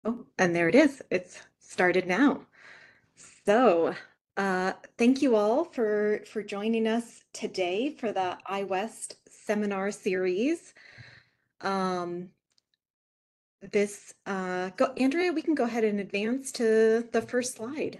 Oh, and there it is. It's started now. So, thank you all for joining us today for the iWest seminar series. Um, Andrea, we can go ahead and advance to the first slide.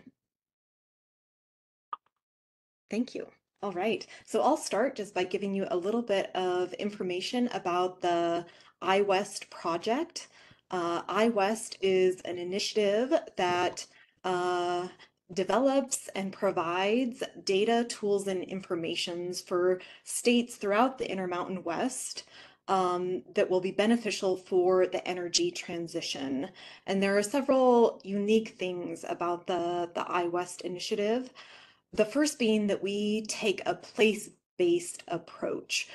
Thank you. All right. So I'll start just by giving you a little bit of information about the iWest project. iWest is an initiative that uh, develops and provides data, tools, and informations for states throughout the Intermountain West that will be beneficial for the energy transition. And there are several unique things about the iWest initiative. The first being that we take a place-based approach,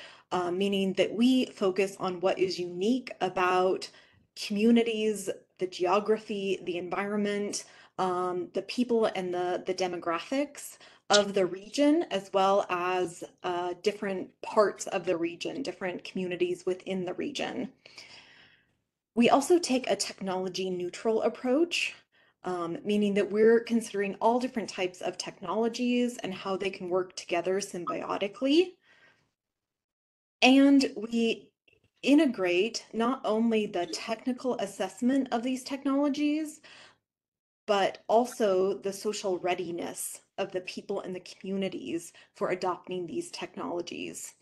meaning that we focus on what is unique about communities, the geography, the environment, the people, and the demographics of the region, as well as different parts of the region, different communities within the region. We also take a technology neutral approach, meaning that we're considering all different types of technologies and how they can work together symbiotically. And we integrate not only the technical assessment of these technologies, but also the social readiness of the people and the communities for adopting these technologies.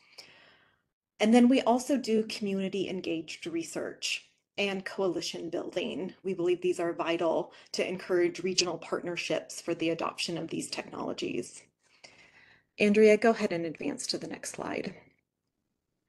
And then we also do community engaged research and coalition building. We believe these are vital to encourage regional partnerships for the adoption of these technologies. Andrea, go ahead and advance to the next slide.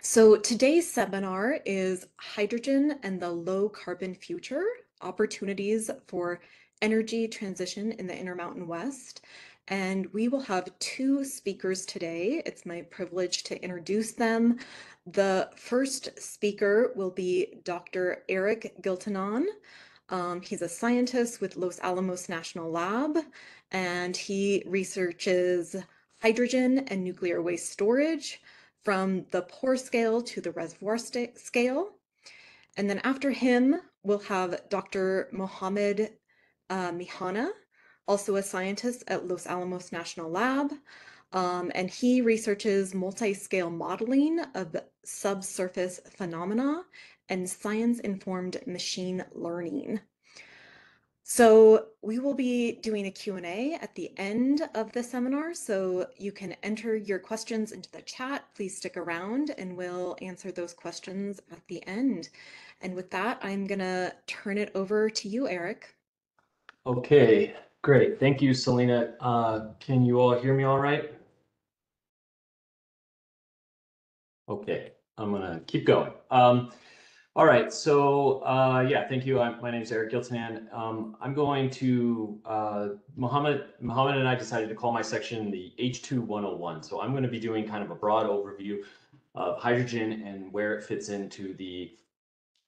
So today's seminar is Hydrogen and the Low Carbon Future, Opportunities for Energy Transition in the Intermountain West. And we will have two speakers today. It's my privilege to introduce them. The first speaker will be Dr. Eric Guiltinan. He's a scientist with Los Alamos National Lab, and he researches hydrogen and nuclear waste storage from the pore scale to the reservoir scale. And then after him, we'll have Dr. Mohamed Mehana, also a scientist at Los Alamos National Lab. And he researches multi-scale modeling of subsurface phenomena and science-informed machine learning. So we will be doing a Q&A at the end of the seminar, so you can enter your questions into the chat. Please stick around and we'll answer those questions at the end. And with that, I'm gonna turn it over to you, Eric. Okay, great. Thank you, Selena. Can you all hear me all right? Okay, I'm gonna keep going. All right, so yeah, thank you. My name is Eric Guiltinan. I'm going to, Mohamed and I decided to call my section the H2 101. So I'm going to be doing kind of a broad overview of hydrogen and where it fits into the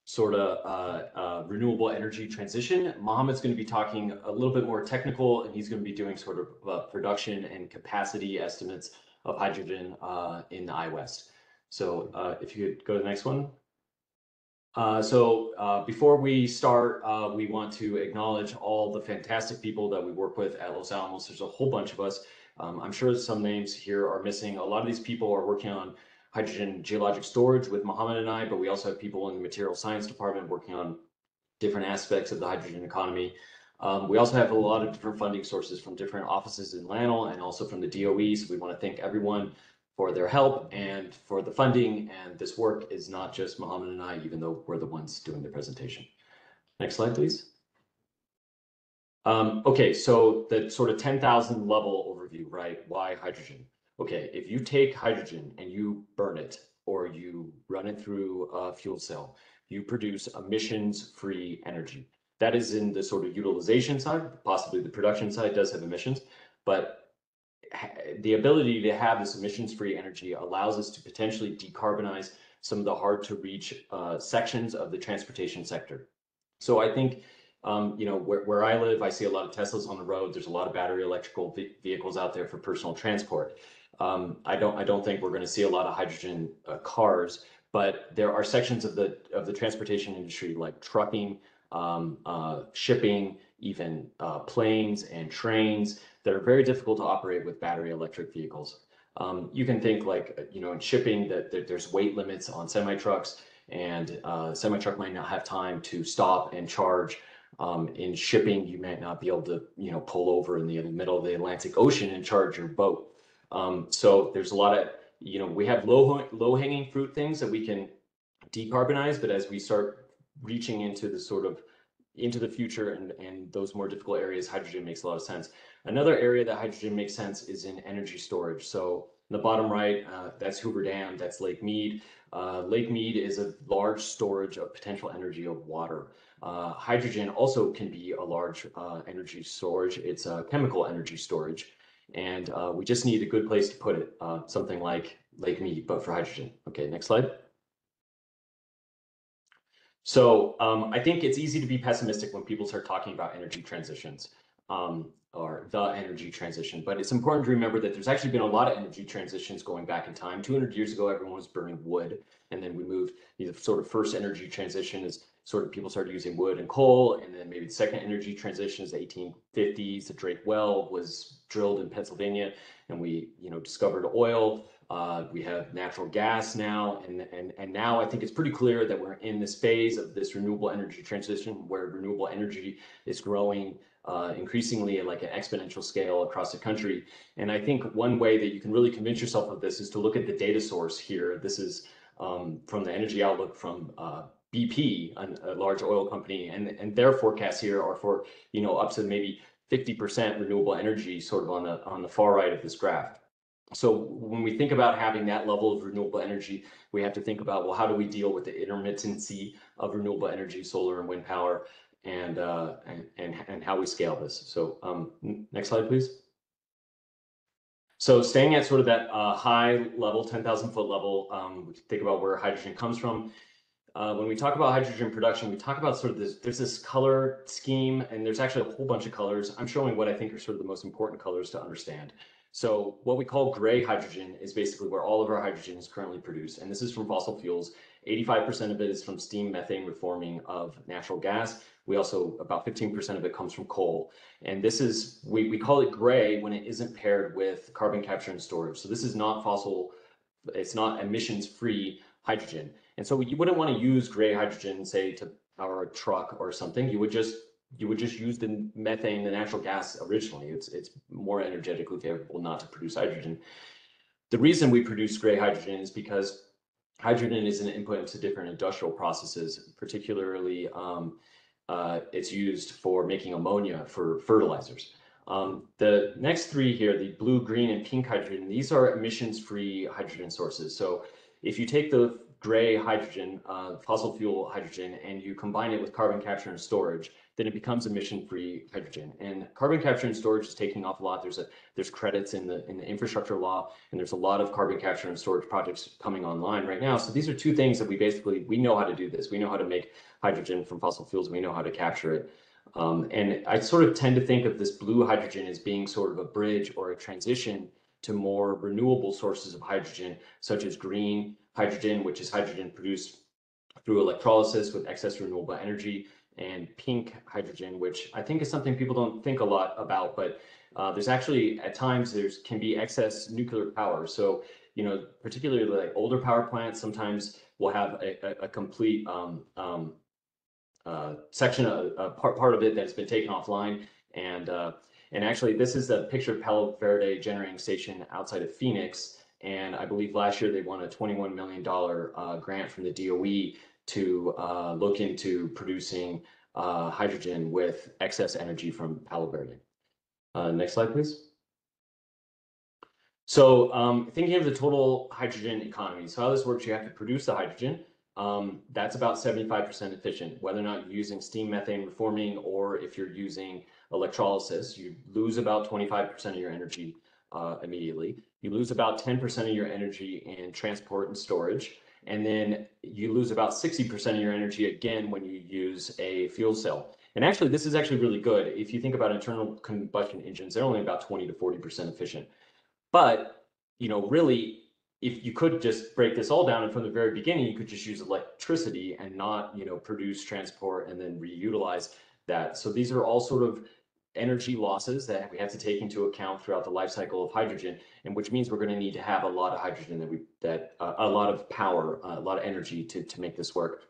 sort of renewable energy transition. Mohamed's going to be talking a little bit more technical, and he's going to be doing sort of production and capacity estimates of hydrogen in the iWest. So if you could go to the next one. Before we start, we want to acknowledge all the fantastic people that we work with at Los Alamos. There's a whole bunch of us. I'm sure some names here are missing. A lot of these people are working on hydrogen geologic storage with Mohamed and I, but we also have people in the material science department working on different aspects of the hydrogen economy. We also have a lot of different funding sources from different offices in LANL and also from the DOE. So we want to thank everyone for their help and for the funding. And this work is not just Mohamed and I, even though we're the ones doing the presentation. Next slide, please. Okay, so the sort of 10,000 level overview, right? Why hydrogen? Okay, if you take hydrogen and you burn it or you run it through a fuel cell, you produce emissions-free energy. That is in the sort of utilization side. Possibly the production side does have emissions, but the ability to have this emissions-free energy allows us to potentially decarbonize some of the hard-to-reach sections of the transportation sector. So I think, you know, where I live, I see a lot of Teslas on the road. There's a lot of battery electrical vehicles out there for personal transport. I don't think we're going to see a lot of hydrogen cars, but there are sections of the transportation industry like trucking shipping, even planes and trains that are very difficult to operate with battery electric vehicles. You can think like, in shipping that there's weight limits on semi-trucks, and semi-truck might not have time to stop and charge. In shipping, you might not be able to, pull over in the middle of the Atlantic Ocean and charge your boat. So there's a lot of, we have low hanging fruit things that we can decarbonize, but as we start reaching into the into the future and those more difficult areas, hydrogen makes a lot of sense. Another area that hydrogen makes sense is in energy storage. So in the bottom right, that's Hoover Dam, that's Lake Mead. Lake Mead is a large storage of potential energy of water. Hydrogen also can be a large energy storage. It's a chemical energy storage. And we just need a good place to put it, something like Lake Mead, but for hydrogen. Okay, next slide. So I think it's easy to be pessimistic when people start talking about energy transitions, or the energy transition. But it's important to remember that there's actually been a lot of energy transitions going back in time. 200 years ago, everyone was burning wood. And then we moved, the sort of first energy transition is sort of people started using wood and coal. And then maybe the second energy transition is the 1850s. The Drake Well was drilled in Pennsylvania, and we discovered oil. We have natural gas now, and now I think it's pretty clear that we're in this phase of this renewable energy transition where renewable energy is growing increasingly at like an exponential scale across the country. And I think one way that you can really convince yourself of this is to look at the data source here. This is from the Energy Outlook from BP, a large oil company, and their forecasts here are for up to maybe 50% renewable energy, sort of on the far right of this graph. So when we think about having that level of renewable energy, we have to think about, well, how do we deal with the intermittency of renewable energy, solar and wind power, and how we scale this. So next slide, please. So staying at sort of that high level, 10,000 foot level, we can think about where hydrogen comes from. When we talk about hydrogen production, we talk about sort of this, there's this color scheme, and there's actually a whole bunch of colors. I'm showing what I think are sort of the most important colors to understand. So what we call gray hydrogen is basically where all of our hydrogen is currently produced. And this is from fossil fuels. 85% of it is from steam methane reforming of natural gas. We also, about 15% of it comes from coal. And this is, we call it gray when it isn't paired with carbon capture and storage. So this is not fossil, it's not emissions-free hydrogen. And so you wouldn't want to use gray hydrogen, say, to power a truck or something. You would just use the methane, the natural gas originally. It's more energetically favorable not to produce hydrogen. The reason we produce gray hydrogen is because hydrogen is an input into different industrial processes, particularly it's used for making ammonia for fertilizers. The next three here, the blue, green, and pink hydrogen, these are emissions-free hydrogen sources. So if you take the gray hydrogen, fossil fuel hydrogen, and you combine it with carbon capture and storage, then it becomes emission-free hydrogen. And carbon capture and storage is taking off a lot. There's credits in the infrastructure law, and there's a lot of carbon capture and storage projects coming online right now. So these are two things that we know how to do this. We know how to make hydrogen from fossil fuels. We know how to capture it. And I sort of tend to think of this blue hydrogen as being sort of a bridge or a transition to more renewable sources of hydrogen, such as green hydrogen, which is hydrogen produced through electrolysis with excess renewable energy, and pink hydrogen, which I think is something people don't think a lot about, but there's actually, at times, can be excess nuclear power. So, particularly like older power plants, sometimes will have a complete section, part of it that's been taken offline. And actually, this is a picture of Palo Verde generating station outside of Phoenix. And I believe last year they won a $21 million grant from the DOE to look into producing hydrogen with excess energy from Palo Verde. Next slide, please. So thinking of the total hydrogen economy. So how this works, you have to produce the hydrogen. That's about 75% efficient, whether or not you're using steam methane reforming or if you're using electrolysis. You lose about 25% of your energy immediately. You lose about 10% of your energy in transport and storage. And then you lose about 60% of your energy again when you use a fuel cell. And actually, this is actually really good. If you think about internal combustion engines, they're only about 20 to 40% efficient. But, really, if you could just break this all down, and from the very beginning, you could just use electricity and not, produce, transport, and then reutilize that. So these are all sort of energy losses that we have to take into account throughout the life cycle of hydrogen, and which means we're going to need to have a lot of hydrogen a lot of power, a lot of energy to make this work.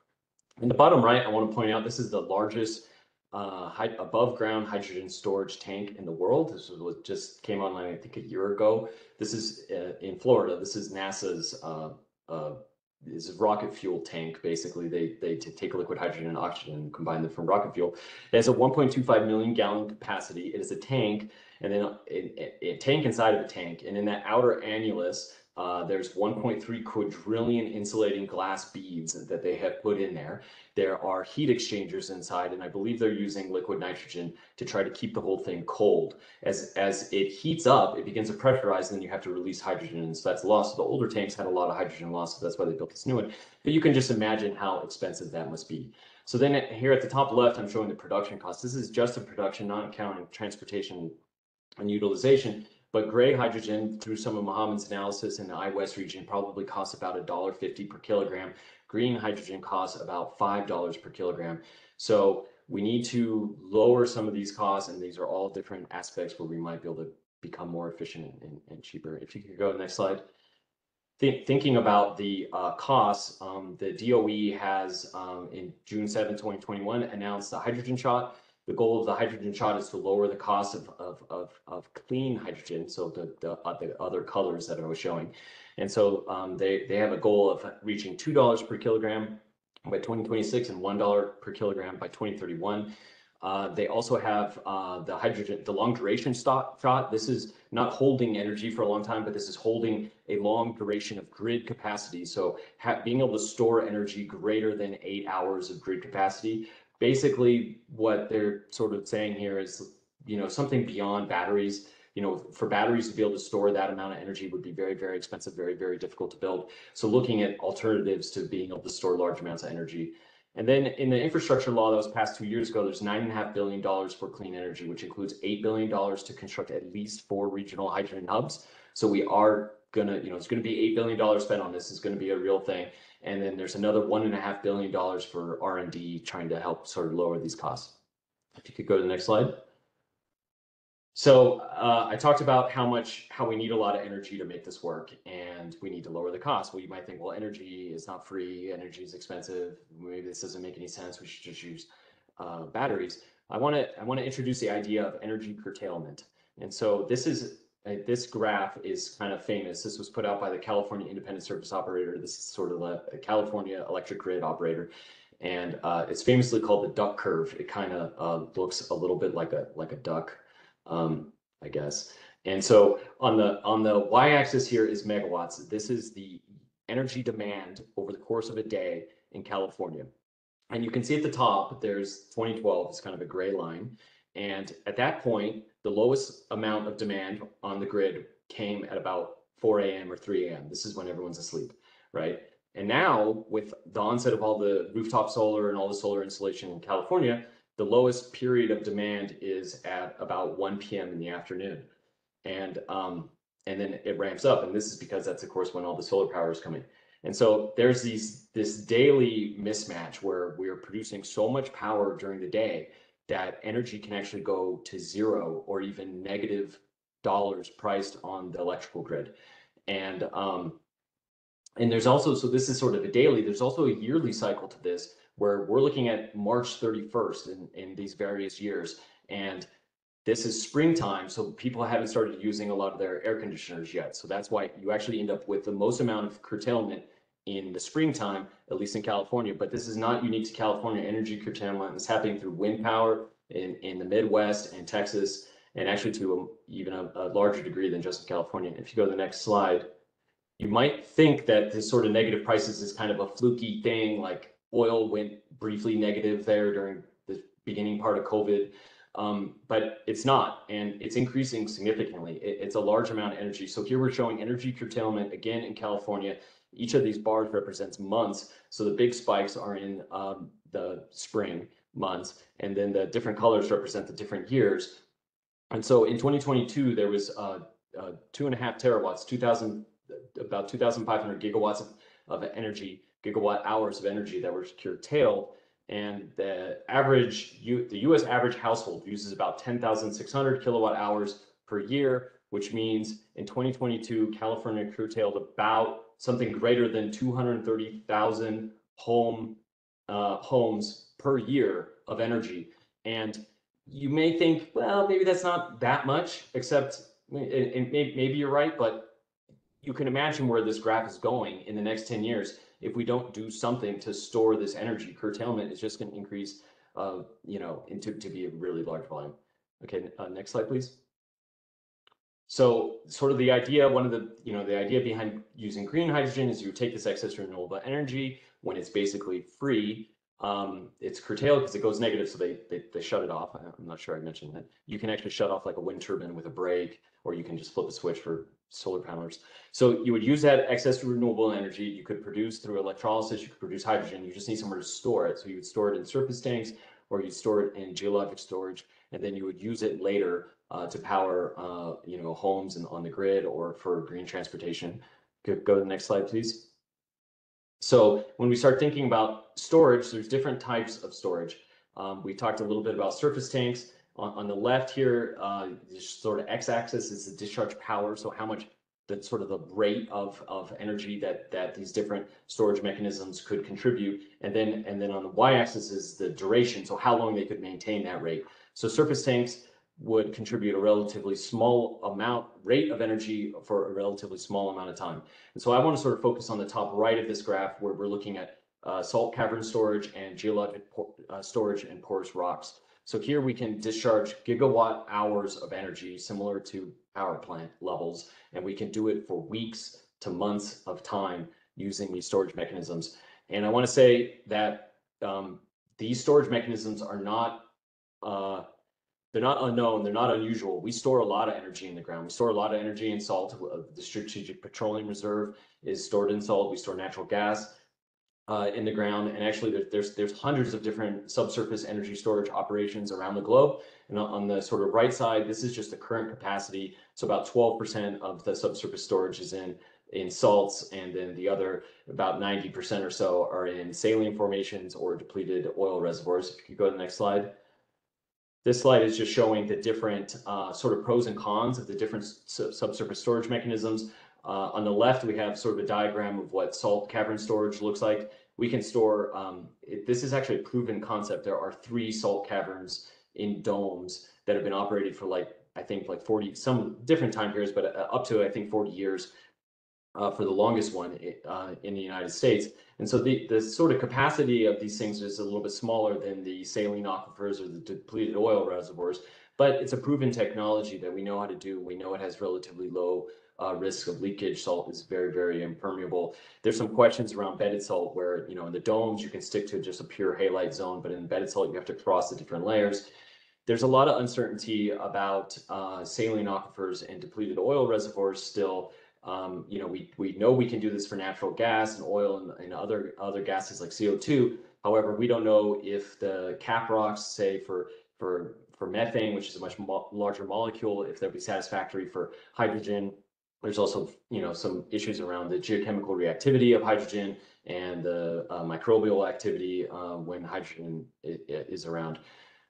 In the bottom right, I want to point out this is the largest above ground hydrogen storage tank in the world. This was what just came online, I think, a year ago. This is in Florida. This is NASA's is a rocket fuel tank. Basically, they take liquid hydrogen and oxygen and combine them from rocket fuel. It has a 1.25 million gallon capacity. It is a tank, and then a tank inside of a tank. And in that outer annulus, there's 1.3 quadrillion insulating glass beads that they have put in there. There are heat exchangers inside, and I believe they're using liquid nitrogen to try to keep the whole thing cold. As it heats up, it begins to pressurize, and then you have to release hydrogen, and so that's lost. So the older tanks had a lot of hydrogen loss, so that's why they built this new one. But you can just imagine how expensive that must be. So then here at the top left, I'm showing the production cost. This is just a production, not counting transportation and utilization. But gray hydrogen, through some of Mohamed's analysis in the I-West region, probably costs about $1.50 per kilogram. Green hydrogen costs about $5 per kilogram. So we need to lower some of these costs, and these are all different aspects where we might be able to become more efficient and cheaper. If you could go to the next slide. Thinking about the costs, the DOE has, in June 7, 2021, announced the hydrogen shot. The goal of the hydrogen shot is to lower the cost of clean hydrogen, so the other colors that I was showing. And so they have a goal of reaching $2 per kilogram by 2026 and $1 per kilogram by 2031. They also have the long duration shot. This is not holding energy for a long time, but this is holding a long duration of grid capacity. So being able to store energy greater than 8 hours of grid capacity. Basically, what they're sort of saying here is, something beyond batteries. For batteries to be able to store that amount of energy would be very, very expensive, very, very difficult to build. So looking at alternatives to being able to store large amounts of energy. And then in the infrastructure law that was passed 2 years ago, there's $9.5 billion for clean energy, which includes $8 billion to construct at least 4 regional hydrogen hubs. So we are gonna, it's gonna be $8 billion spent on this. It's gonna be a real thing. And then there's another $1.5 billion for R&D trying to help sort of lower these costs. If you could go to the next slide. So I talked about how we need a lot of energy to make this work, and we need to lower the cost. Well, you might think, well, energy is not free, energy is expensive. Maybe this doesn't make any sense. We should just use batteries. I want to introduce the idea of energy curtailment. And so this graph is kind of famous. This was put out by the California Independent Service Operator. This is sort of a California electric grid operator. And it's famously called the duck curve. It kind of looks a little bit like a duck, I guess. And so on the y-axis here is megawatts. This is the energy demand over the course of a day in California. And you can see at the top, there's 2012, it's kind of a gray line. And at that point, the lowest amount of demand on the grid came at about 4 a.m. or 3 a.m. This is when everyone's asleep, right? And now, with the onset of all the rooftop solar and all the solar installation in California, the lowest period of demand is at about 1 p.m. in the afternoon. And then it ramps up. And this is because that's, of course, when all the solar power is coming. And so there's this daily mismatch where we are producing so much power during the day that energy can actually go to zero or even negative dollars priced on the electrical grid. And there's also, so this is sort of a daily, there's also a yearly cycle to this where we're looking at March 31st in these various years. And this is springtime, so people haven't started using a lot of their air conditioners yet. So that's why you actually end up with the most amount of curtailment in the springtime, at least in California. But this is not unique to California. Energy curtailment is happening through wind power in the Midwest and Texas, and actually to even a larger degree than just in California. If you go to the next slide, you might think that this sort of negative prices is kind of a fluky thing, like oil went briefly negative there during the beginning part of COVID. But it's not, and it's increasing significantly. It's a large amount of energy. So here we're showing energy curtailment again in California. Each of these bars represents months. So the big spikes are in the spring months, and then the different colors represent the different years. And so in 2022, there was 2.5 terawatts, 2,000 about 2,500 gigawatts of energy, gigawatt hours of energy that were curtailed. And the U.S. average household uses about 10,600 kilowatt hours per year, which means in 2022, California curtailed about something greater than 230,000 homes per year of energy. And you may think, well, maybe that's not that much, except, and maybe you're right, but you can imagine where this graph is going in the next 10 years. If we don't do something to store this energy, curtailment is just going to increase, to be a really large volume. Okay, next slide, please. So sort of the idea, the idea behind using green hydrogen is you take this excess renewable energy when it's basically free. It's curtailed because it goes negative, so they shut it off. I'm not sure I mentioned that. You can actually shut off like a wind turbine with a brake, or you can just flip a switch for solar panels. So you would use that excess renewable energy. You could produce through electrolysis, you could produce hydrogen. You just need somewhere to store it. So you would store it in surface tanks, or you store it in geologic storage, and then you would use it later to power, homes and on the grid or for green transportation. Go to the next slide, please. So when we start thinking about storage, there's different types of storage. We talked a little bit about surface tanks. On the left here, sort of x-axis is the discharge power. So how much the rate of energy that these different storage mechanisms could contribute. And then on the y-axis is the duration. So how long they could maintain that rate. So surface tanks would contribute a relatively small rate of energy for a relatively small amount of time. And so I want to sort of focus on the top right of this graph where we're looking at salt cavern storage and geologic storage and porous rocks. So here we can discharge gigawatt hours of energy similar to power plant levels, and we can do it for weeks to months of time using these storage mechanisms. And I want to say that these storage mechanisms are not they're not unknown, they're not unusual. We store a lot of energy in the ground. We store a lot of energy in salt. The Strategic Petroleum Reserve is stored in salt. We store natural gas in the ground. And actually there's hundreds of different subsurface energy storage operations around the globe. And on the sort of right side, this is just the current capacity. So about 12% of the subsurface storage is in salts, and then the other about 90% or so are in saline formations or depleted oil reservoirs. If you could go to the next slide. This slide is just showing the different sort of pros and cons of the different subsurface storage mechanisms. On the left, we have sort of a diagram of what salt cavern storage looks like. We can store, this is actually a proven concept. There are 3 salt caverns in domes that have been operated for I think 40, some different time periods, but up to, I think, 40 years. For the longest one in the United States. And so the sort of capacity of these things is a little bit smaller than the saline aquifers or the depleted oil reservoirs, but it's a proven technology that we know how to do. We know it has relatively low risk of leakage. Salt is very, very impermeable. There's some questions around bedded salt where, in the domes, you can stick to just a pure halite zone, but in bedded salt, you have to cross the different layers. There's a lot of uncertainty about saline aquifers and depleted oil reservoirs still. We know we can do this for natural gas and oil and other gases like CO2. However, we don't know if the cap rocks, say for methane, which is a much larger molecule, if they'll be satisfactory for hydrogen. There's also some issues around the geochemical reactivity of hydrogen and the microbial activity when hydrogen is around.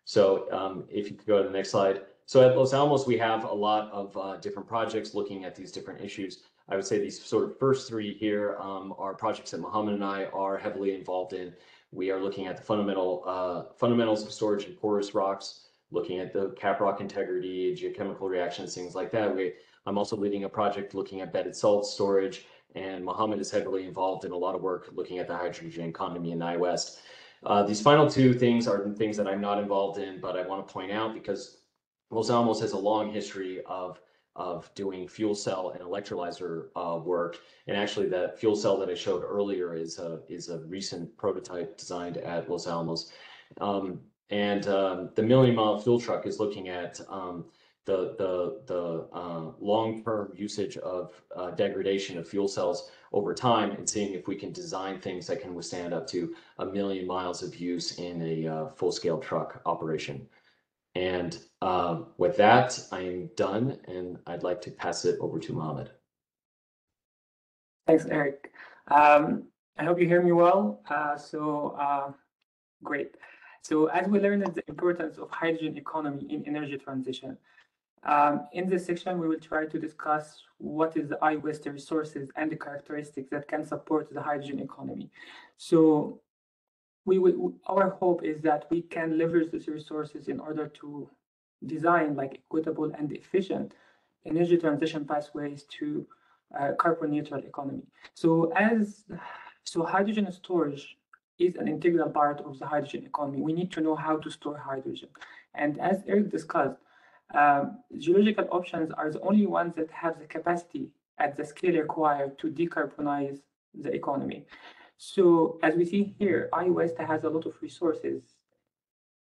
So if you could go to the next slide. So at Los Alamos, we have a lot of different projects looking at these different issues. I would say these sort of first 3 here are projects that Mohamed and I are heavily involved in. We are looking at the fundamentals of storage in porous rocks, looking at the cap rock integrity, geochemical reactions, things like that. I'm also leading a project looking at bedded salt storage, and Mohamed is heavily involved in a lot of work looking at the hydrogen economy in West. These final 2 things are things that I'm not involved in, but I want to point out because Los Alamos has a long history of doing fuel cell and electrolyzer work. And actually that fuel cell that I showed earlier is a recent prototype designed at Los Alamos. The million-mile fuel truck is looking at the long-term usage of degradation of fuel cells over time and seeing if we can design things that can withstand up to 1 million miles of use in a full-scale truck operation. And with that, I am done, and I'd like to pass it over to Mohamed. Thanks, Eric. I hope you hear me well. Great. So as we learned the importance of hydrogen economy in energy transition, in this section, we will try to discuss what is the I-West resources and the characteristics that can support the hydrogen economy. So our hope is that we can leverage these resources in order to design like equitable and efficient energy transition pathways to carbon neutral economy. So hydrogen storage is an integral part of the hydrogen economy. We need to know how to store hydrogen. And as Eric discussed, geological options are the only ones that have the capacity at the scale required to decarbonize the economy. So as we see here, I-West has a lot of resources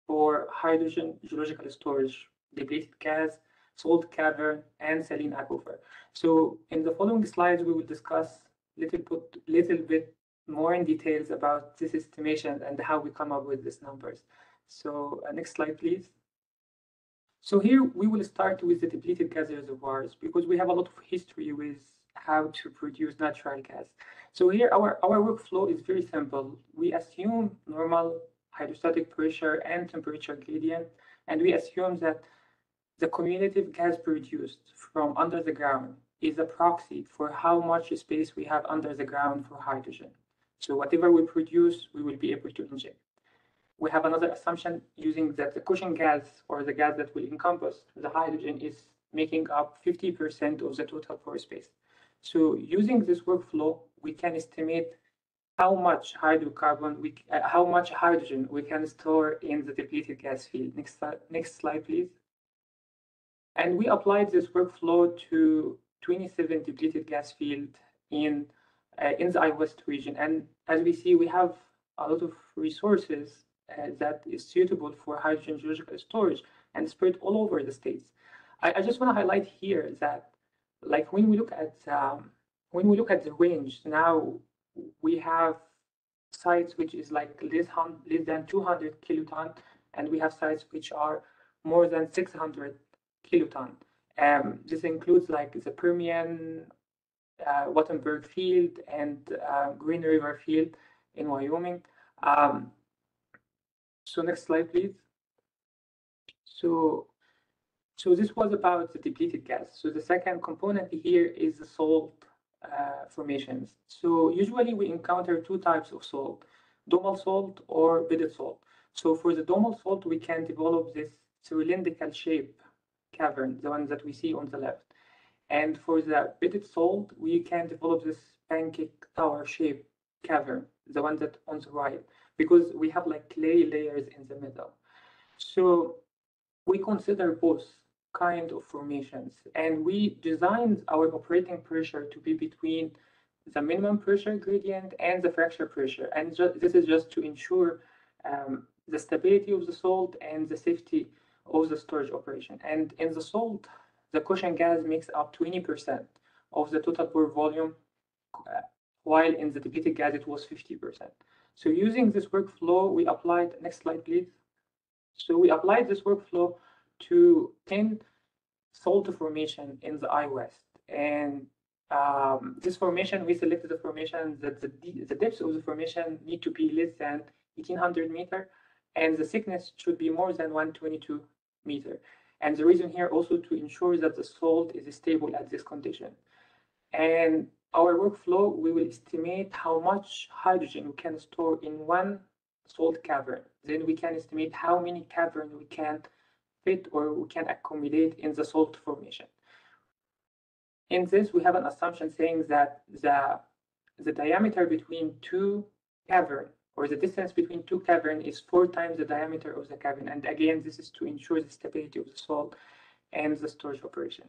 for hydrogen geological storage, depleted gas, salt cavern, and saline aquifer. So in the following slides, we will discuss little bit more in details about this estimation and how we come up with these numbers. So next slide, please. So here we will start with the depleted gas reservoirs because we have a lot of history with how to produce natural gas. So here our workflow is very simple. We assume normal hydrostatic pressure and temperature gradient, and we assume that the cumulative gas produced from under the ground is a proxy for how much space we have under the ground for hydrogen. So whatever we produce, we will be able to inject. We have another assumption using that the cushion gas, or the gas that will encompass the hydrogen, is making up 50% of the total pore space. So using this workflow, we can estimate how much how much hydrogen we can store in the depleted gas field. Next slide, please. And we applied this workflow to 27 depleted gas field in the I-West region. And as we see, we have a lot of resources that is suitable for hydrogen geological storage and spread all over the states. I just want to highlight here that, like when we look at the range now, we have sites which is like less than 200 kiloton, and we have sites which are more than 600 kiloton. This includes like the Permian, Wattenberg Field, and Green River Field in Wyoming. So next slide, please. So this was about the depleted gas. So the second component here is the salt formations. So usually we encounter two types of salt, domal salt or bedded salt. So for the domal salt, we can develop this cylindrical shape cavern, the one that we see on the left. And for the bedded salt, we can develop this pancake tower shape cavern, the one that on the right, because we have like clay layers in the middle. So we consider both kind of formations, and we designed our operating pressure to be between the minimum pressure gradient and the fracture pressure. And this is just to ensure the stability of the salt and the safety of the storage operation. And in the salt, the cushion gas makes up 20% of the total pore volume, while in the depleted gas it was 50%. So using this workflow, we applied, next slide please. So we applied this workflow to 10 salt formation in the I-West. And this formation, we selected the formation that the depths of the formation need to be less than 1800 meter, and the thickness should be more than 122 meter. And the reason here also to ensure that the salt is stable at this condition. And our workflow, we will estimate how much hydrogen we can store in one salt cavern. Then we can estimate how many caverns we can fit or we can accommodate in the salt formation. In this, we have an assumption saying that the diameter between two caverns, or the distance between two caverns, is 4 times the diameter of the cavern. And again, this is to ensure the stability of the salt and the storage operation.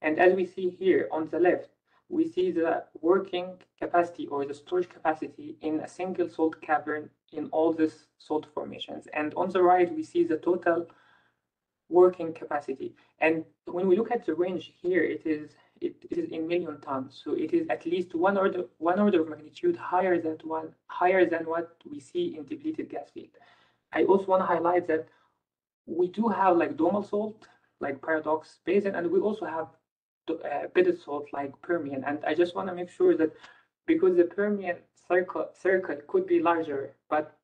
And as we see here on the left, we see the working capacity or the storage capacity in a single salt cavern in all these salt formations. And on the right, we see the total working capacity. And when we look at the range here, it is in million tons. So it is at least one order of magnitude higher than what we see in depleted gas field. I also want to highlight that we do have like domal salt, like Paradox Basin, and we also have bedded salt like Permian. And I just want to make sure that because the Permian circle could be larger, but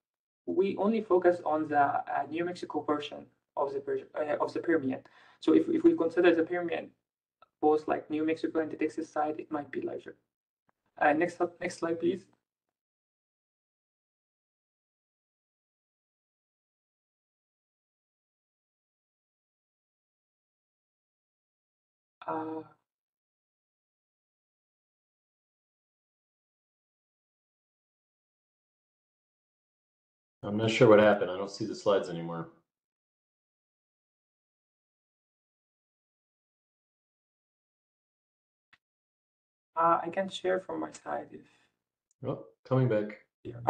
we only focus on the New Mexico portion of the Permian. So if we consider the Permian, both like New Mexico and the Texas side, it might be larger. Next slide, please. Uh, I'm not sure what happened. I don't see the slides anymore. I can share from my side if. Oh, coming back.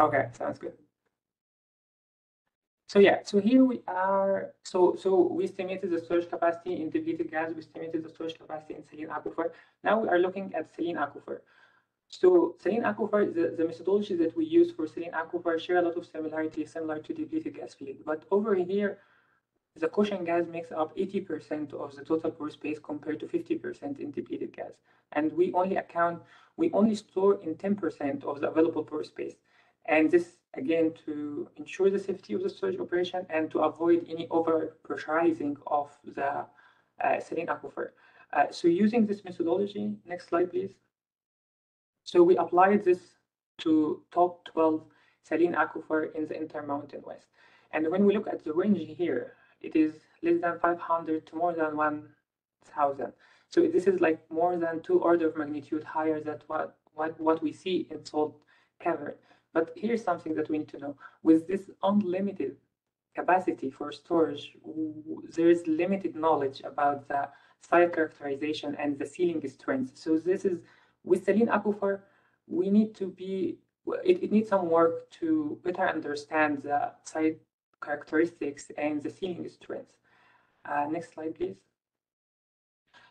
Okay, sounds good. So yeah, so here we are. So we estimated the storage capacity in depleted gas. We estimated the storage capacity in saline aquifer. Now we are looking at saline aquifer. So saline aquifer, the methodology that we use for saline aquifer share a lot of similarity, similar to depleted gas field. But over here, the cushion gas makes up 80% of the total pore space compared to 50% in depleted gas. And we only store in 10% of the available pore space. And this, again, to ensure the safety of the storage operation and to avoid any over pressurizing of the saline aquifer. So using this methodology, next slide, please. So we applied this to top 12 saline aquifer in the Intermountain West. And when we look at the range here, it is less than 500 to more than 1,000. So this is like more than 2 orders of magnitude higher than what we see in salt cavern. But here's something that we need to know. With this unlimited capacity for storage, there is limited knowledge about the site characterization and the sealing strength. So this is, with saline aquifer, we need to be, it needs some work to better understand the site characteristics and the sealing strength. Next slide, please.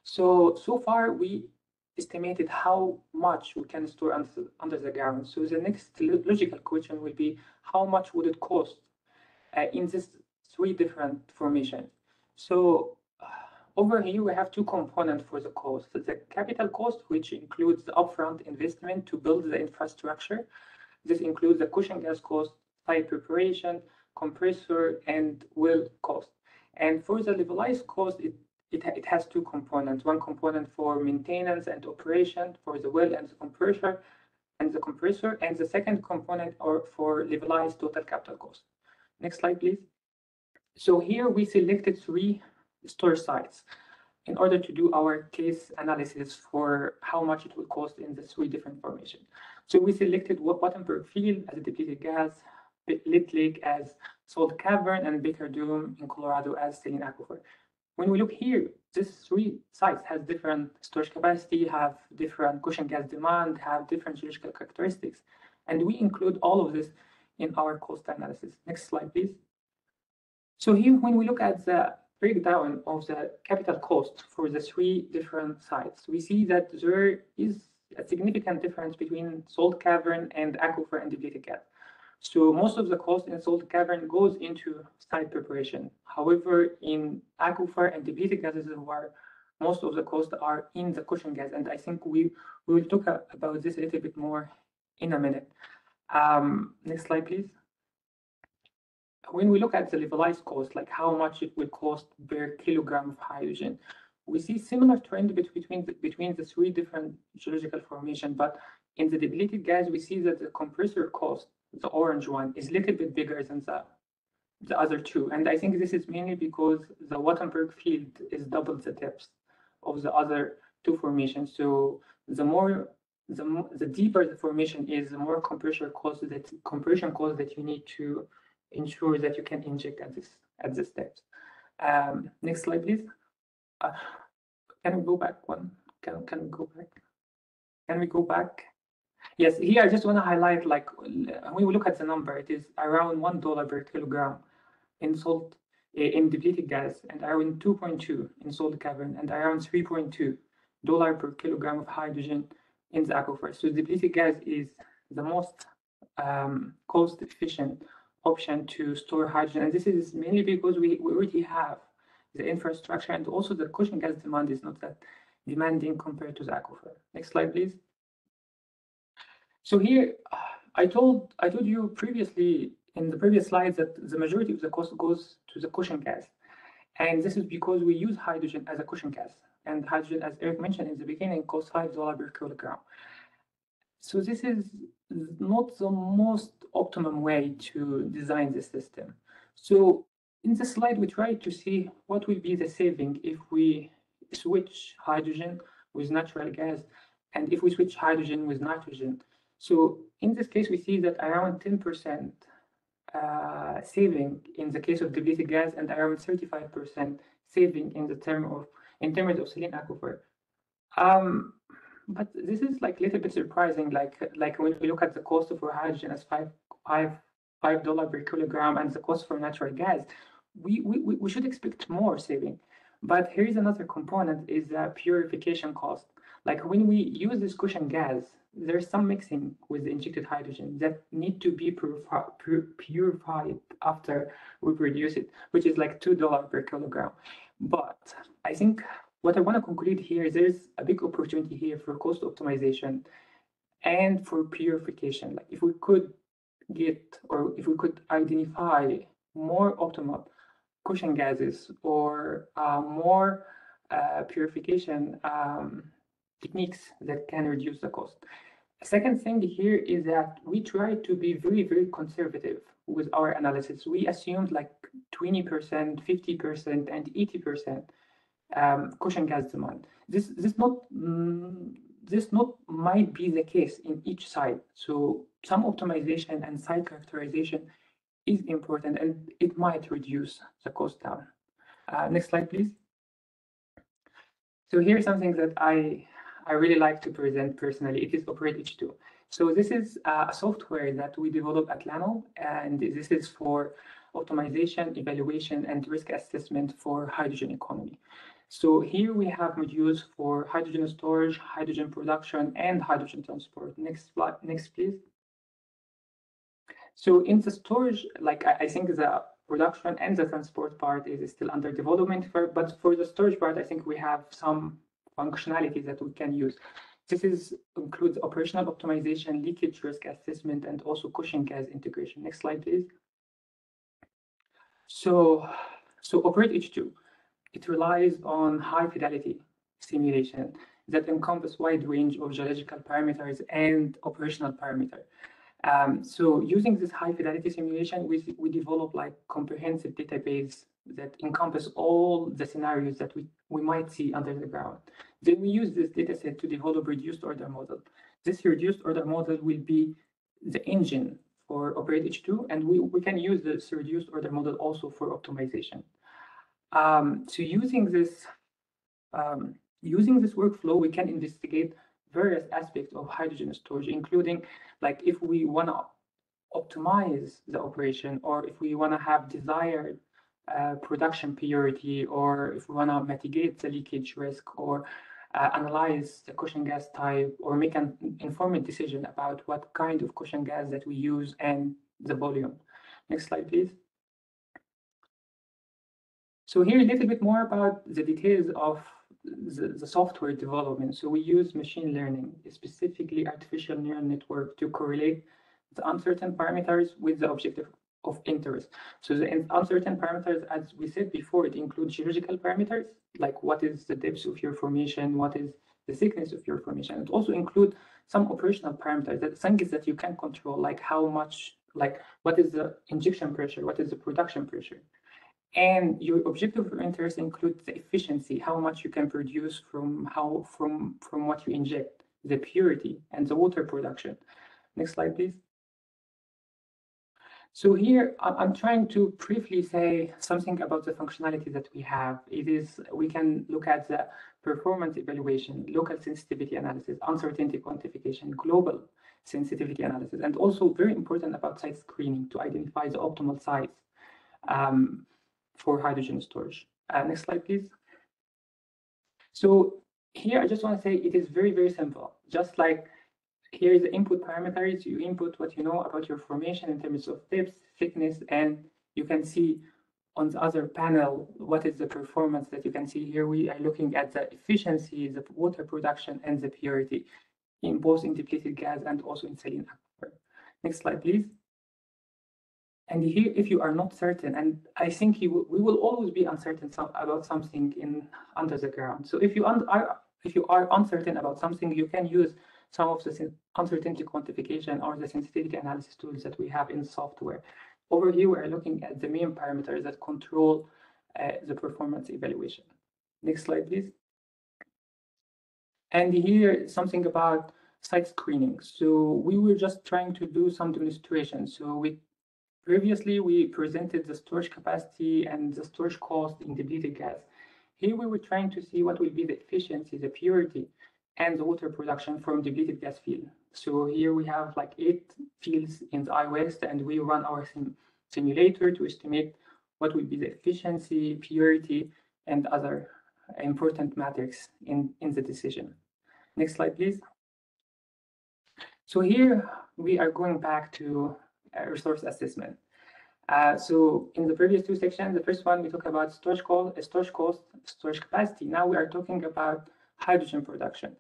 So far we estimated how much we can store under the ground. So the next logical question will be, how much would it cost in these 3 different formations? So over here, we have 2 components for the cost. The capital cost, which includes the upfront investment to build the infrastructure. This includes the cushion gas cost, site preparation, compressor, and well cost. And for the levelized cost, it has 2 components. One component for maintenance and operation for the well and the compressor, and the second component for levelized total capital cost. Next slide, please. So here we selected 3 storage sites in order to do our case analysis for how much it will cost in the 3 different formations. So we selected Wattenberg Field as a depleted gas, Lit Lake as salt cavern, and Baker Dome in Colorado as saline aquifer. When we look here, these 3 sites have different storage capacity, have different cushion gas demand, have different geological characteristics, and we include all of this in our cost analysis. Next slide, please. So here, when we look at the breakdown of the capital cost for the 3 different sites, we see that there is a significant difference between salt cavern and aquifer and depleted gas. So most of the cost in salt cavern goes into site preparation. However, in aquifer and depleted gas reservoir, most of the costs are in the cushion gas. And I think we will talk about this a little bit more in a minute. Next slide, please. When we look at the levelized cost, like how much it will cost per kilogram of hydrogen, we see similar trend between the 3 different geological formations. But in the depleted gas, we see that the compressor cost, the orange one, is a little bit bigger than the other 2. And I think this is mainly because the Wattenberg field is double the depth of the other 2 formations. So the deeper the formation is, the more compression cost that you need to ensure that you can inject at this depth. Next slide, please. Can we go back one? Can we go back? Can we go back? Yes, here I just want to highlight, like, when we look at the number, it is around $1 per kilogram in salt, in depleted gas, and around 2.2 in salt cavern, and around $3.2 per kilogram of hydrogen in the aquifer. So depleted gas is the most cost efficient option to store hydrogen, and this is mainly because we already have the infrastructure, and also the cushion gas demand is not that demanding compared to the aquifer. Next slide, please. So here, I told you previously in the previous slides that the majority of the cost goes to the cushion gas. And this is because we use hydrogen as a cushion gas. And hydrogen, as Eric mentioned in the beginning, costs $5 per kilogram. So this is not the most optimum way to design the system. So in the slide, we try to see what will be the saving if we switch hydrogen with natural gas and if we switch hydrogen with nitrogen. So in this case, we see that around 10% saving in the case of depleted gas and around 35% saving in terms of saline aquifer. But this is like a little bit surprising. Like when we look at the cost for hydrogen as $5 per kilogram and the cost for natural gas, we should expect more saving. But here is another component: is the purification cost. Like when we use this cushion gas, there's some mixing with the injected hydrogen that need to be purified after we produce it, which is like $2 per kilogram. But I think what I want to conclude here is there's a big opportunity here for cost optimization and for purification. Like if we could get, or if we could identify more optimal cushion gases or more purification techniques that can reduce the cost. Second thing here is that we try to be very, very conservative with our analysis. We assumed like 20%, 50%, and 80% cushion gas demand. This not might be the case in each site. So some optimization and site characterization is important, and it might reduce the cost down. Next slide, please. So here's something that I really like to present personally. It is Operate H2. So this is a software that we developed at LANO, and this is for optimization, evaluation, and risk assessment for hydrogen economy. So here we have modules for hydrogen storage, hydrogen production, and hydrogen transport. Next slide, next please. So in the storage, like I think the production and the transport part is still under development, but for the storage part, I think we have some functionality that we can use. This includes operational optimization, leakage risk assessment, and also cushion gas integration. Next slide, please. So Operate H2, it relies on high-fidelity simulation that encompass wide range of geological parameters and operational parameters. So using this high-fidelity simulation, we develop like comprehensive database that encompass all the scenarios that we might see under the ground. Then we use this dataset to develop reduced order model. This reduced order model will be the engine for Operate H2, and we can use this reduced order model also for optimization. So using this workflow, we can investigate various aspects of hydrogen storage, including like if we want to optimize the operation, or if we want to have desired production purity, or if we want to mitigate the leakage risk, or analyze the cushion gas type, or make an informed decision about what kind of cushion gas that we use and the volume. Next slide, please. So here a little bit more about the details of the software development. So we use machine learning, specifically artificial neural network, to correlate the uncertain parameters with the objective of interest. So the uncertain parameters, as we said before, it includes geological parameters, like what is the depth of your formation, what is the thickness of your formation. It also includes some operational parameters, that things that you can control, like how much, like what is the injection pressure, what is the production pressure. And your objective of interest includes the efficiency, how much you can produce from what you inject, the purity, and the water production. Next slide, please. So here I'm trying to briefly say something about the functionality that we have. We can look at the performance evaluation, local sensitivity analysis, uncertainty quantification, global sensitivity analysis, and also very important about site screening to identify the optimal sites for hydrogen storage. Next slide, please. So here I just want to say it is very, very simple. Just like here is the input parameters. You input what you know about your formation in terms of depth, thickness, and you can see on the other panel what is the performance that you can see here. We are looking at the efficiency, the water production, and the purity. in both in depleted gas and also in saline aquifer. Next slide, please. And here, if you are not certain, and I think we will always be uncertain about something under the ground. So if you are uncertain about something, you can use some of the uncertainty quantification or the sensitivity analysis tools that we have in software. Over here, we are looking at the main parameters that control the performance evaluation. Next slide, please. And here, something about site screening. So we were just trying to do some demonstration. So previously, we presented the storage capacity and the storage cost in depleted gas. Here, we were trying to see what will be the efficiency, the purity, and the water production from depleted gas field. So here we have like 8 fields in the iWest, and we run our simulator to estimate what will be the efficiency, purity, and other important metrics in the decision. Next slide, please. So here we are going back to resource assessment. So in the previous 2 sections, the first one we talked about storage cost, storage capacity. Now we are talking about hydrogen production.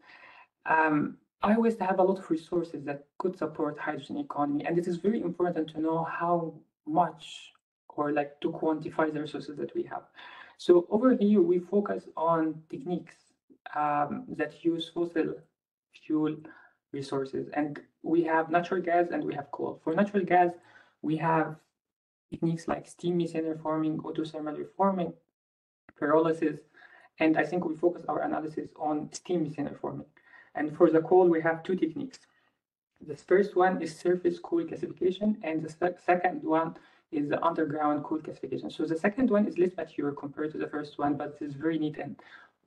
iWest have a lot of resources that could support hydrogen economy, and it is very important to know how much or like to quantify the resources that we have. So over here we focus on techniques that use fossil fuel resources, and we have natural gas and we have coal. For natural gas, we have techniques like steam methane reforming, autothermal reforming, pyrolysis, and I think we focus our analysis on steam methane reforming. And for the coal, we have 2 techniques. The first one is surface coal classification, and the second one is the underground coal classification. So the second one is less mature compared to the first one, but it's very neat, and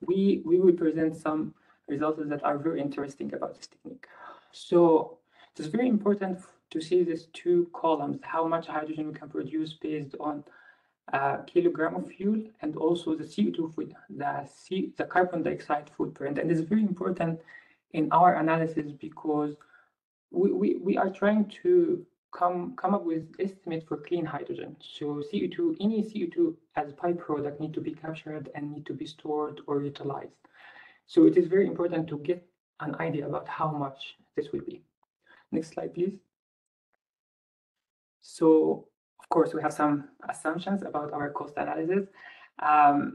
we will present some results that are very interesting about this technique. So it's very important to see these 2 columns, how much hydrogen we can produce based on kilogram of fuel, and also the CO2 foot, the carbon dioxide footprint. And it's very important in our analysis because we are trying to come up with estimate for clean hydrogen. So CO2, any CO2 as byproduct need to be captured and need to be stored or utilized. So it is very important to get an idea about how much this will be. Next slide, please. So of course, we have some assumptions about our cost analysis.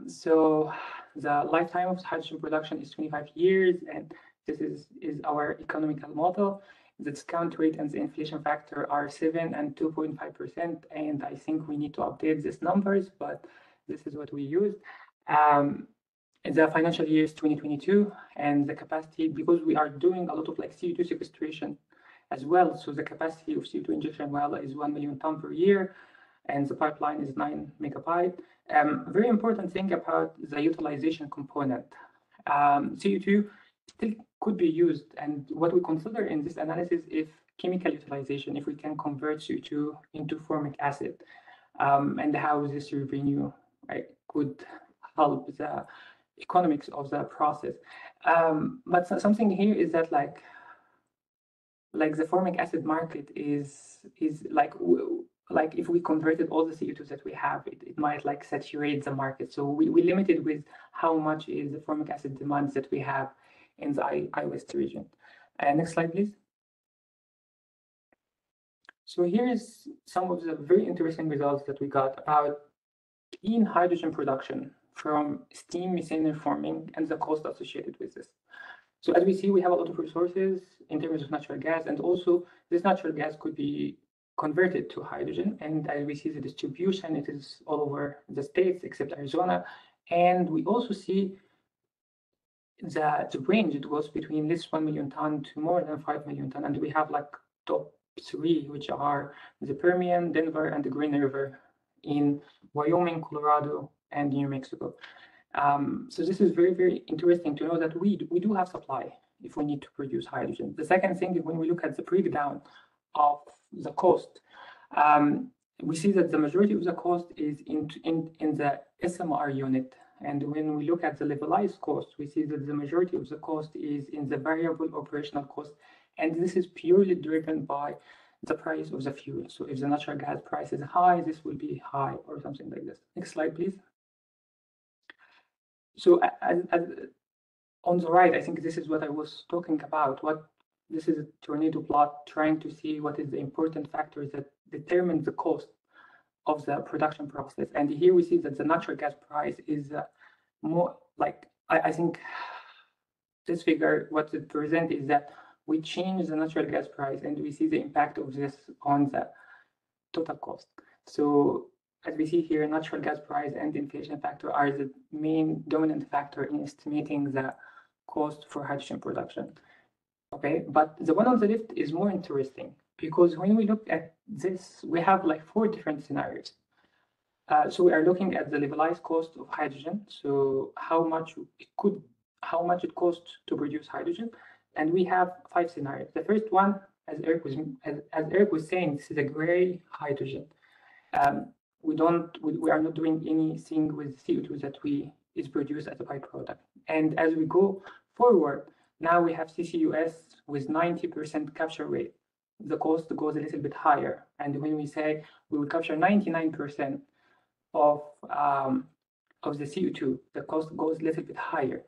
So the lifetime of hydrogen production is 25 years, and this is our economical model. The discount rate and the inflation factor are 7 and 2.5%, and I think we need to update these numbers, but this is what we use. The financial year is 2022, and the capacity, because we are doing a lot of like CO2 sequestration as well, so the capacity of CO2 injection well is 1 million ton per year, and the pipeline is 9 megabyte. Very important thing about the utilization component. CO2 still could be used, and what we consider in this analysis is chemical utilization, if we can convert CO2 into formic acid, and how this revenue could help the economics of the process. But something here is that like the formic acid market is like if we converted all the CO2 that we have, it might like saturate the market. So we limited with how much is the formic acid demands that we have in the iWest region. Next slide, please. So here is some of the very interesting results that we got about clean hydrogen production from steam methane reforming and the cost associated with this. So as we see, we have a lot of resources in terms of natural gas, and also this natural gas could be converted to hydrogen. And as we see the distribution, it is all over the states except Arizona. And we also see the range, it goes between less 1 million ton to more than 5 million ton. And we have like top 3, which are the Permian, Denver, and the Green River in Wyoming, Colorado, and New Mexico. So this is very, very interesting to know that we do have supply if we need to produce hydrogen. The second thing is when we look at the breakdown of the cost, we see that the majority of the cost is in the SMR unit. And when we look at the levelized cost, we see that the majority of the cost is in the variable operational cost. And this is purely driven by the price of the fuel. So if the natural gas price is high, this will be high or something like this. Next slide, please. So on the right, I think this is what I was talking about. What this is a tornado plot trying to see what is the important factors that determine the cost of the production process. And here we see that the natural gas price is more like, I think this figure, what it presents is that we change the natural gas price and we see the impact of this on the total cost. So as we see here, natural gas price and inflation factor are the main dominant factor in estimating the cost for hydrogen production. Okay, but the one on the left is more interesting because when we look at this, we have like 4 different scenarios. So we are looking at the levelized cost of hydrogen. So how much it costs to produce hydrogen, and we have 5 scenarios. The first one, as Eric was saying, this is a gray hydrogen. We are not doing anything with CO2 that is produced as a byproduct. And as we go forward, now we have CCUS with 90% capture rate. The cost goes a little bit higher. And when we say we will capture 99% of the CO2, the cost goes a little bit higher.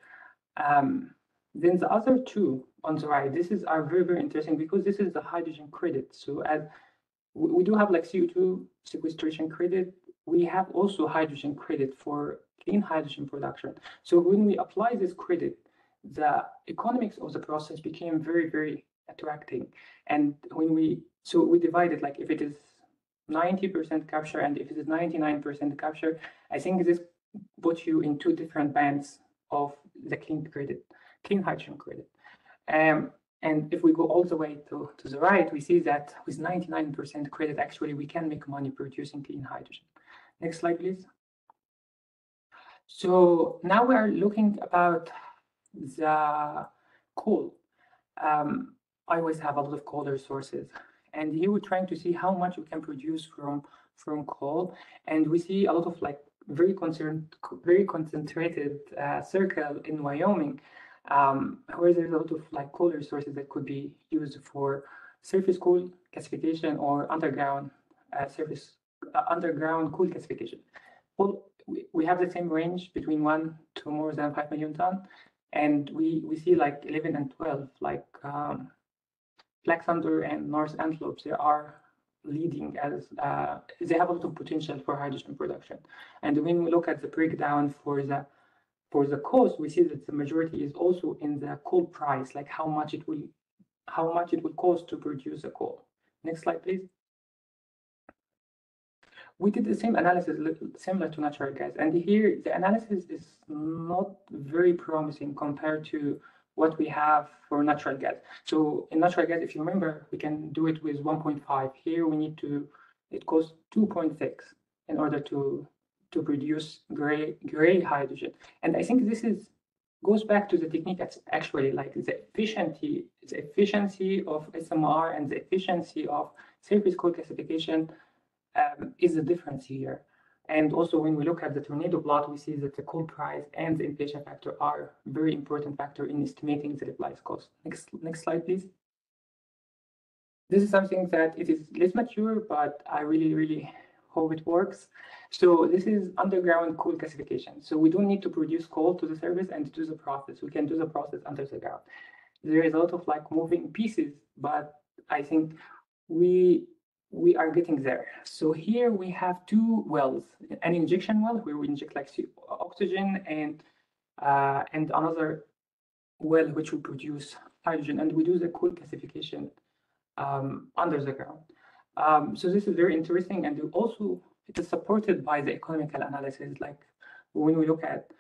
Then the other 2 on the right, are very, very interesting because this is the hydrogen credit. So as we do have like CO2 sequestration credit, we have also hydrogen credit for clean hydrogen production. So when we apply this credit, the economics of the process became very, very attracting. And when we divide it, like if it is 90% capture and if it is 99% capture, I think this puts you in 2 different bands of the clean hydrogen credit. And if we go all the way to the right, we see that with 99% credit, actually, we can make money producing clean hydrogen. Next slide, please. So now we are looking about the coal. I always have a lot of coal resources. And here we're trying to see how much we can produce from coal. And we see a lot of like very concentrated circle in Wyoming, where there's a lot of like coal resources that could be used for surface coal gasification or underground underground coal gasification. Well, we have the same range between 1 to more than 5 million tons, and we see like 11 and 12, like Black Thunder and North Antelope. They are leading as they have a lot of potential for hydrogen production. And when we look at the breakdown for the cost, we see that the majority is also in the coal price, like how much it will cost to produce the coal. Next slide, please. We did the same analysis similar to natural gas, and here the analysis is not very promising compared to what we have for natural gas. So in natural gas, if you remember, we can do it with 1.5. Here we need it costs 2.6 in order to produce gray hydrogen. And I think this goes back to the technique that's actually like the efficiency of SMR and the efficiency of surface coal gasification is the difference here. And also when we look at the tornado plot, we see that the coal price and the inflation factor are very important factor in estimating the levelized cost. Next slide, please. This is something that it is less mature, but I really, really hope it works. So this is underground coal gasification. So we don't need to produce coal to the surface and do the process. We can do the process under the ground. There is a lot of like moving pieces, but I think we are getting there. So here we have 2 wells, an injection well where we inject like oxygen and another well which will produce hydrogen, and we do the coal gasification under the ground. So this is very interesting, and also it is supported by the economical analysis. Like when we look at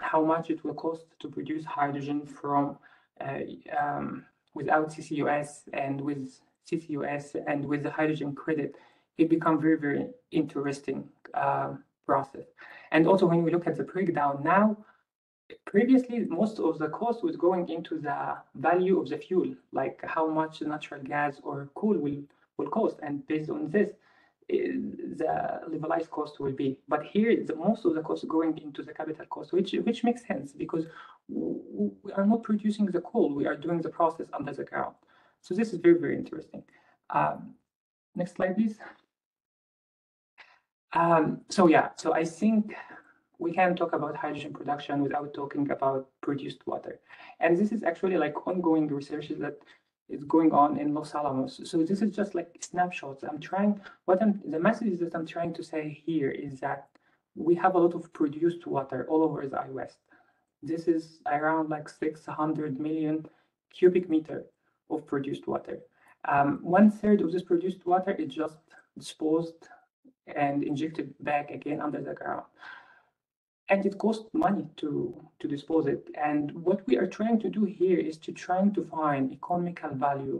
how much it will cost to produce hydrogen from without CCUS and with CCUS and with the hydrogen credit, it becomes very, very interesting process. And also when we look at the breakdown now, previously most of the cost was going into the value of the fuel, like how much natural gas or coal will cost, and based on this, the levelized cost will be. But here, most of the cost going into the capital cost, which makes sense because we are not producing the coal, we are doing the process under the ground. So this is very, very interesting. Next slide, please. So I think we can talk about hydrogen production without talking about produced water. And this is actually like ongoing research that is going on in Los Alamos. So this is just like snapshots. The message that I'm trying to say here is that we have a lot of produced water all over the I-West. This is around like 600 million cubic meter of produced water. 1/3 of this produced water is just disposed and injected back again under the ground. And it costs money to dispose it. And what we are trying to do here is trying to find economical value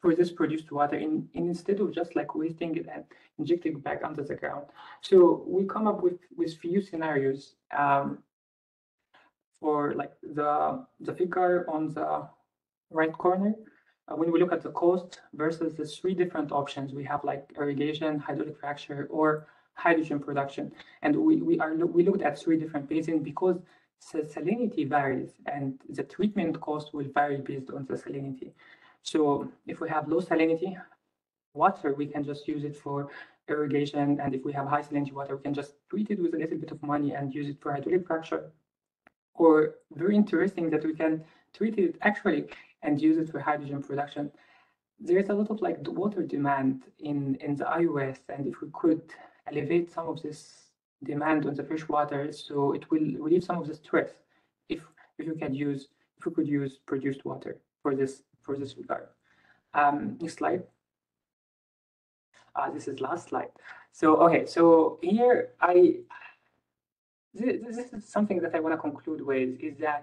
for this produced water instead of just like wasting it and injecting it back under the ground. So we come up with few scenarios for like the figure on the right corner. When we look at the cost versus the three different options, we have like irrigation, hydraulic fracture, or hydrogen production. And we looked at three different basins because the salinity varies and the treatment cost will vary based on the salinity. So if we have low salinity water, we can just use it for irrigation. And if we have high salinity water, we can just treat it with a little bit of money and use it for hydraulic fracture. Or very interesting that we can treat it actually and use it for hydrogen production. There's a lot of like the water demand in the I-West, and if we could elevate some of this demand on the fresh water, so it will relieve some of the stress if we could use produced water for this regard. Next slide. This is last slide. So okay, so here this is something that I want to conclude with is that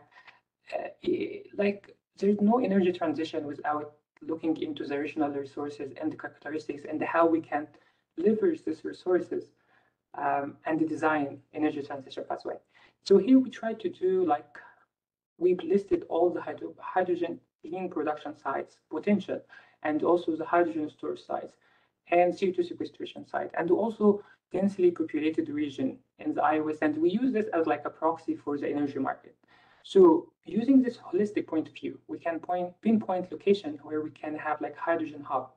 like there's no energy transition without looking into the regional resources and the characteristics and how we can leverage these resources and the design energy transition pathway. So here we try to do like we've listed all the hydrogen clean production sites potential and also the hydrogen storage sites and CO2 sequestration site and also densely populated region in the I-West, and we use this as like a proxy for the energy market. So using this holistic point of view, we can pinpoint location where we can have like hydrogen hub.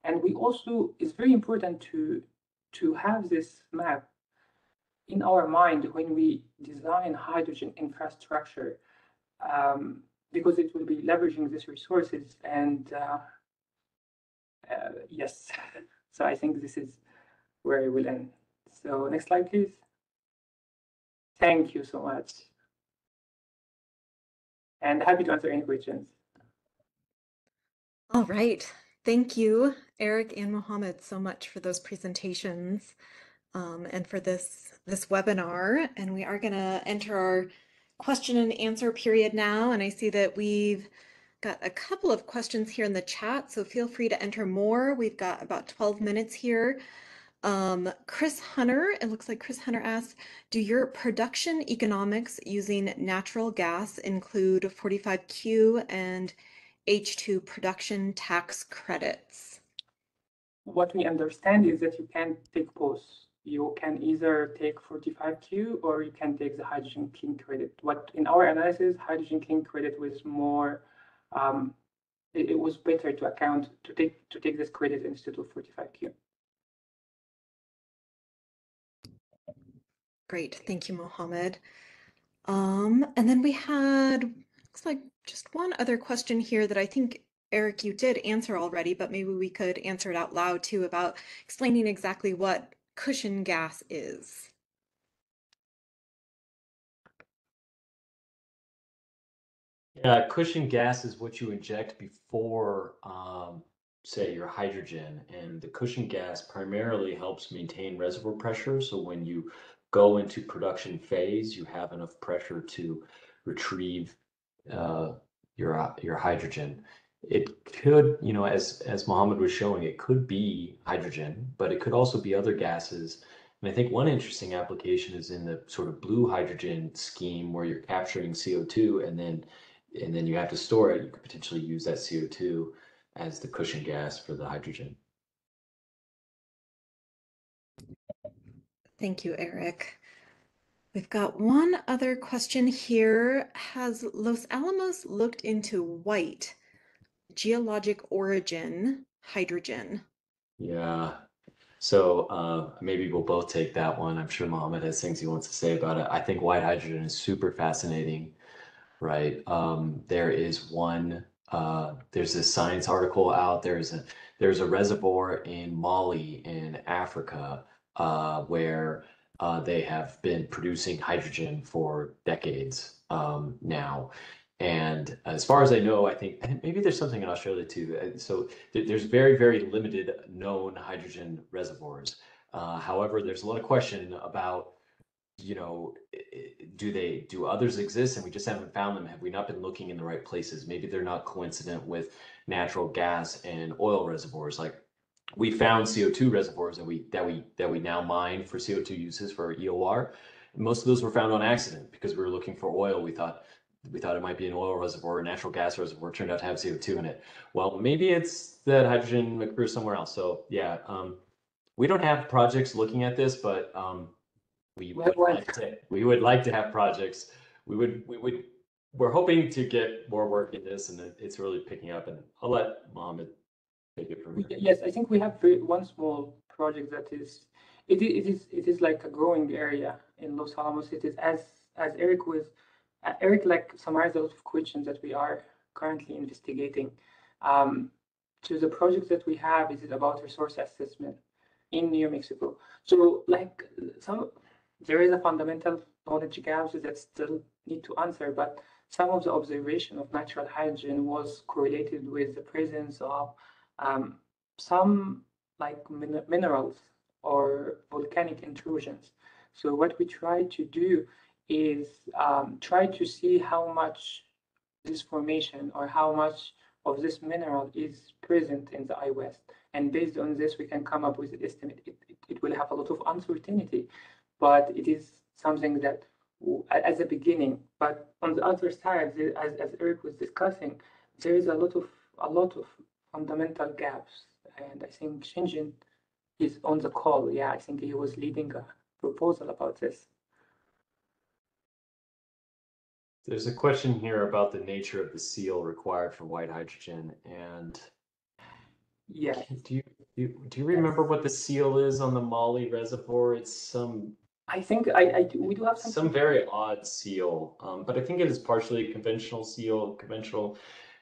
And we also, it's very important to have this map in our mind when we design hydrogen infrastructure, because it will be leveraging these resources. And yes, so I think this is where I will end. So next slide, please. Thank you so much. And happy to answer any questions. All right. Thank you, Eric and Mohamed, so much for those presentations and for this webinar. And we are going to enter our question and answer period now. And I see that we've got a couple of questions here in the chat, so feel free to enter more. We've got about 12 minutes here. Chris Hunter, it looks like Chris Hunter asks, do your production economics using natural gas include 45Q and H2 production tax credits? What we understand is that you can take both. You can either take 45Q or you can take the hydrogen clean credit. What in our analysis, hydrogen clean credit was more, it was better to account to take this credit instead of 45Q. Great, thank you, Mohamed. And then we had, looks like just one other question here that I think, Eric, you did answer already, but maybe we could answer it out loud too about explaining exactly what cushion gas is. Yeah, cushion gas is what you inject before, say, your hydrogen. And the cushion gas primarily helps maintain reservoir pressure. So when you go into production phase, you have enough pressure to retrieve your hydrogen. It could, you know, as Mohammed was showing, it could be hydrogen, but it could also be other gases. And I think one interesting application is in the sort of blue hydrogen scheme where you're capturing CO2 and then you have to store it. You could potentially use that CO2 as the cushion gas for the hydrogen. Thank you, Eric. We've got one other question here. Has Los Alamos looked into white geologic origin hydrogen? Yeah, So maybe we'll both take that one. I'm sure Mohammed has things he wants to say about it. I think white hydrogen is super fascinating, right? There is there's this science article out. There's a reservoir in Mali in Africa where they have been producing hydrogen for decades now. And as far as I know, I think and maybe there's something in Australia too. So there's very, very limited known hydrogen reservoirs. However, there's a lot of question about, do others exist and we just haven't found them? Have we not been looking in the right places? Maybe they're not coincident with natural gas and oil reservoirs. Like we found CO2 reservoirs that we now mine for CO2 uses for EOR. Most of those were found on accident because we were looking for oil. We thought it might be an oil reservoir or a natural gas reservoir. It turned out to have CO2 in it. Well, maybe it's that hydrogen occurs somewhere else. So yeah, we don't have projects looking at this, but we would like to have projects. We're hoping to get more work in this, and it's really picking up. And I'll let Mohammed take it from here. Yes, I think we have one small project that it is like a growing area in Los Alamos. It is as Eric like summarized a lot of questions that we are currently investigating. So the project that we have is about resource assessment in New Mexico. So like there is a fundamental knowledge gaps that still need to answer, but some of the observation of natural hydrogen was correlated with the presence of some like minerals or volcanic intrusions. So what we try to do is try to see how much this formation or how much of this mineral is present in the I-West. And based on this, we can come up with an estimate. It will have a lot of uncertainty, but it is something that as a beginning. But on the other side, as Eric was discussing, there is a lot of fundamental gaps. And I think Shingen is on the call. Yeah, I think he was leading a proposal about this. There's a question here about the nature of the seal required for white hydrogen, and yeah, do you remember what the seal is on the Mali reservoir? It's I think we do have some very odd seal, but I think it is partially conventional seal, conventional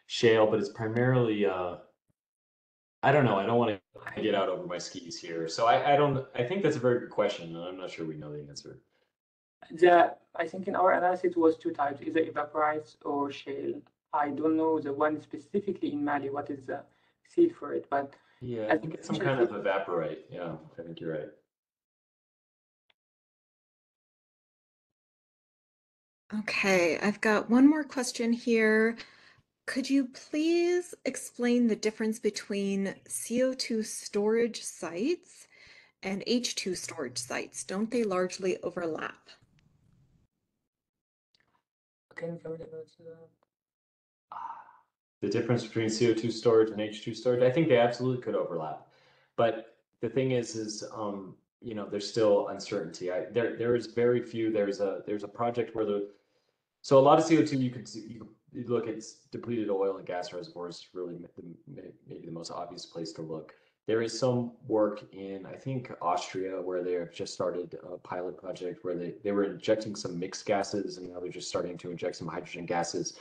shale, but it's primarily I don't know. I don't want to get out over my skis here, so I think that's a very good question, and I'm not sure we know the answer. I think in our analysis it was two types, either evaporites or shale. I don't know the one specifically in Mali, what is the seal for it, but yeah, I think it's some kind of evaporite. Yeah, I think you're right. Okay, I've got one more question here. Could you please explain the difference between CO2 storage sites and H2 storage sites? Don't they largely overlap? The difference between CO2 storage and H2 storage, I think they absolutely could overlap. But the thing is there's still uncertainty. There is very few. There's a project where so a lot of CO2 you look at depleted oil and gas reservoirs, really maybe the most obvious place to look. There is some work in, I think, Austria, where they've just started a pilot project where they were injecting some mixed gases, and now they're just starting to inject some hydrogen gases.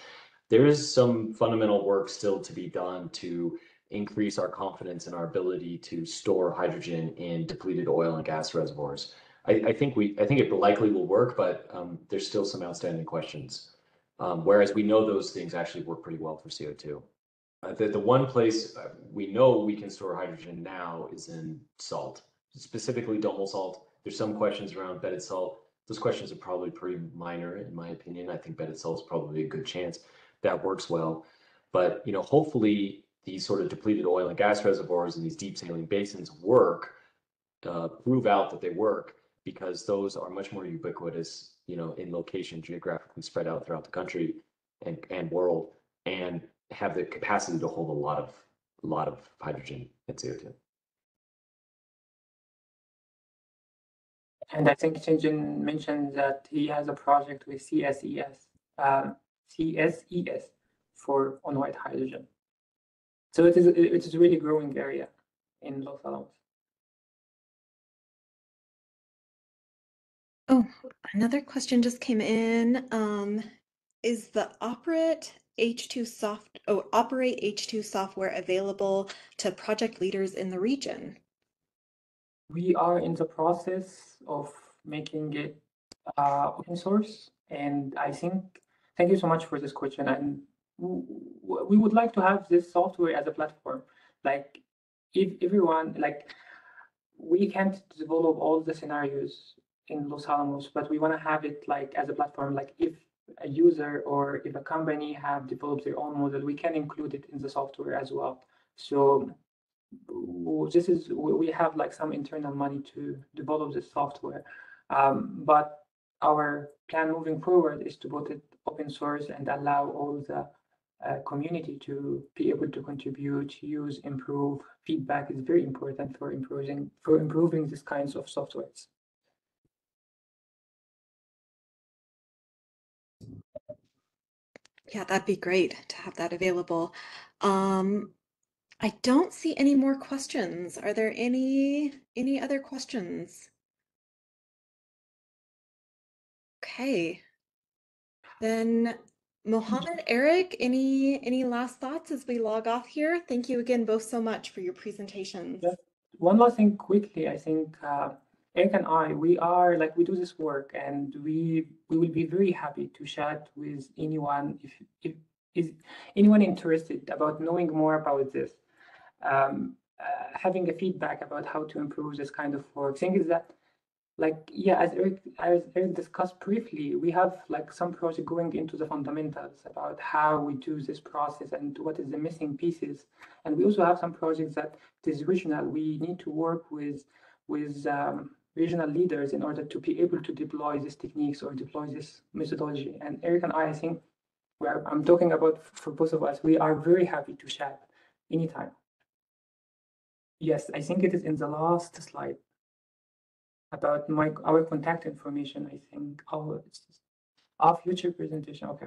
There is some fundamental work still to be done to increase our confidence in our ability to store hydrogen in depleted oil and gas reservoirs. I think it likely will work, but there's still some outstanding questions. Whereas we know those things actually work pretty well for CO2. The one place we know we can store hydrogen now is in salt, specifically domal salt. There's some questions around bedded salt. Those questions are probably pretty minor, in my opinion. I think bedded salt is probably a good chance that works well. But hopefully these sort of depleted oil and gas reservoirs and these deep saline basins work, prove out that they work, because those are much more ubiquitous, in location, geographically spread out throughout the country and world, and have the capacity to hold a lot of hydrogen and CO2. And I think Shingen mentioned that he has a project with CSES on white hydrogen. So it is a really growing area in Los Alamos. Oh, another question just came in. Is the Operate H2 software available to project leaders in the region? We are in the process of making it open source, and I think, thank you so much for this question. And we would like to have this software as a platform. Like, if everyone, like, we can't develop all the scenarios in Los Alamos, but we want to have it like as a platform. Like, if a user or if a company have developed their own model, we can include it in the software as well. So this is, we have like some internal money to develop this software, but our plan moving forward is to put it open source and allow all the community to be able to contribute, use, improve. Feedback is very important for improving these kinds of softwares. Yeah, that'd be great to have that available. I don't see any more questions. Are there any other questions? Okay. Then Mohamed, Eric, any last thoughts as we log off here? Thank you again both so much for your presentations. Just one last thing quickly, I think Eric and I, we are like, we do this work, and we will be very happy to chat with anyone if is anyone interested about knowing more about this. Having a feedback about how to improve this kind of work. Thing is that, like, yeah, as Eric discussed briefly, we have like some project going into the fundamentals about how we do this process and what is the missing pieces. And we also have some projects that is regional. We need to work with regional leaders in order to be able to deploy these techniques or deploy this methodology. And Eric and I think, I'm talking about for both of us, we are very happy to chat anytime. Yes, I think it is in the last slide about our contact information, I think. Oh, it's our future presentation. Okay.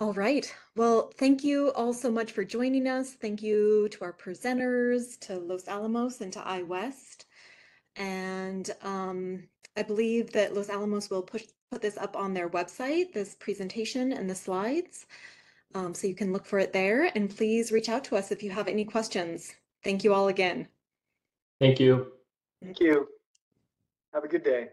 All right. Well, thank you all so much for joining us. Thank you to our presenters, to Los Alamos and to iWest. And I believe that Los Alamos will put this up on their website, this presentation and the slides. So you can look for it there, and please reach out to us if you have any questions. Thank you all again. Thank you. Thank you. Have a good day.